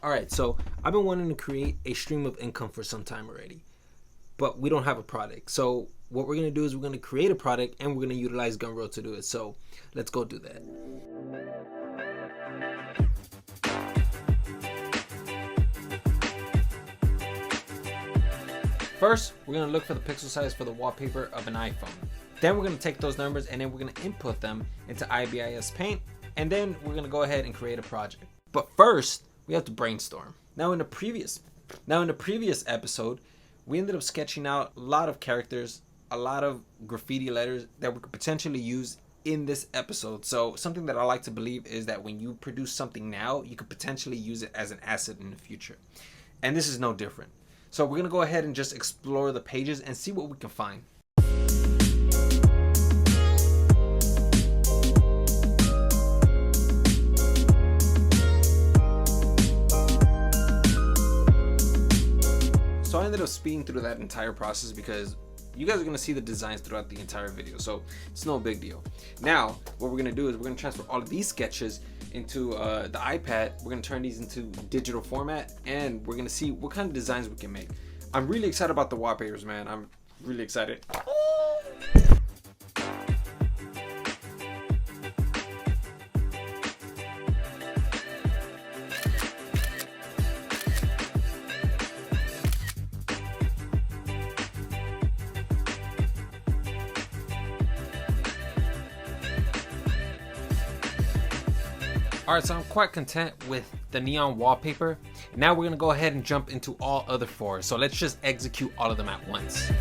Alright, so I've been wanting to create a stream of income for some time already, but we don't have a product. So what we're going to do is we're going to create a product and we're going to utilize Gumroad to do it. So let's go do that. First, we're going to look for the pixel size for the wallpaper of an iPhone. Then we're going to take those numbers and then we're going to input them into IBIS Paint. And then we're going to go ahead and create a project. But first, we have to brainstorm. Now in the previous episode, we ended up sketching out a lot of characters, a lot of graffiti letters that we could potentially use in this episode. So something that I like to believe is that when you produce something now, you could potentially use it as an asset in the future. And this is no different. So we're gonna go ahead and just explore the pages and see what we can find. So I ended up speeding through that entire process because you guys are going to see the designs throughout the entire video, so it's no big deal. Now what we're going to do is we're going to transfer all of these sketches into the iPad. We're going to turn these into digital format and we're going to see what kind of designs we can make. I'm really excited about the wallpapers, man. I'm really excited. Alright, so I'm quite content with the neon wallpaper. Now we're going to go ahead and jump into all other four. So let's just execute all of them at once.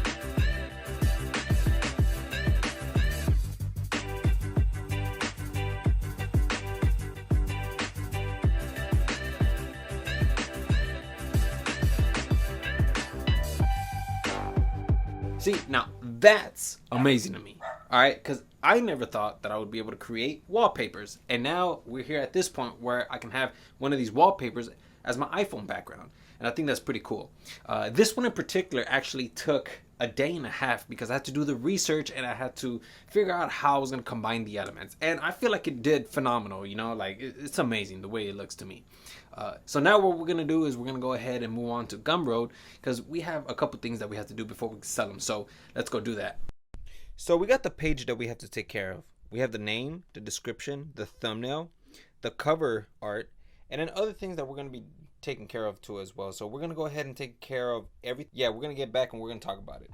See, now that's amazing to me. Alright, because I never thought that I would be able to create wallpapers. And now we're here at this point where I can have one of these wallpapers as my iPhone background. And I think that's pretty cool. This one in particular actually took a day and a half because I had to do the research and I had to figure out how I was going to combine the elements. And I feel like it did phenomenal, you know, like it's amazing the way it looks to me. So now what we're going to do is we're going to go ahead and move on to Gumroad because we have a couple things that we have to do before we can sell them. So let's go do that. So we got the page that we have to take care of. We have the name, the description, the thumbnail, the cover art, and then other things that we're going to be taking care of too as well. So we're going to go ahead and take care of everything. Yeah, we're going to get back and we're going to talk about it.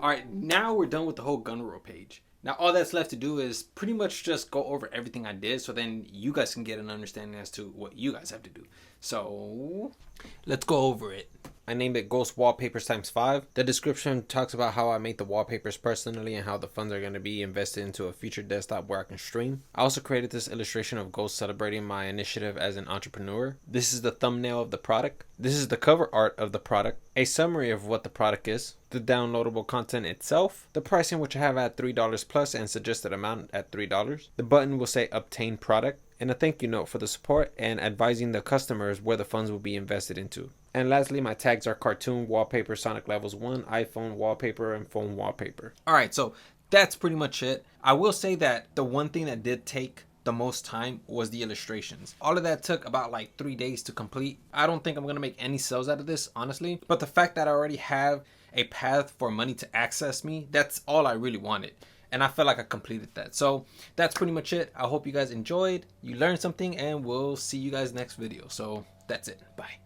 Alright, now we're done with the whole Gumroad page. Now all that's left to do is pretty much just go over everything I did so then you guys can get an understanding as to what you guys have to do. So let's go over it. I named it Ghost Wallpapers ×5. The description talks about how I made the wallpapers personally and how the funds are going to be invested into a future desktop where I can stream. I also created this illustration of Ghost celebrating my initiative as an entrepreneur. This is the thumbnail of the product. This is the cover art of the product. A summary of what the product is. The downloadable content itself. The pricing, which I have at $3 plus and suggested amount at $3. The button will say obtain product. And a thank you note for the support and advising the customers where the funds will be invested into. And lastly, my tags are cartoon, wallpaper, Sonic Levels 1, iPhone wallpaper, and phone wallpaper. Alright, so that's pretty much it. I will say that the one thing that did take the most time was the illustrations. All of that took about like 3 days to complete. I don't think I'm going to make any sales out of this, honestly. But the fact that I already have a path for money to access me, that's all I really wanted. And I felt like I completed that. So that's pretty much it. I hope you guys enjoyed, you learned something, and we'll see you guys next video. So that's it. Bye.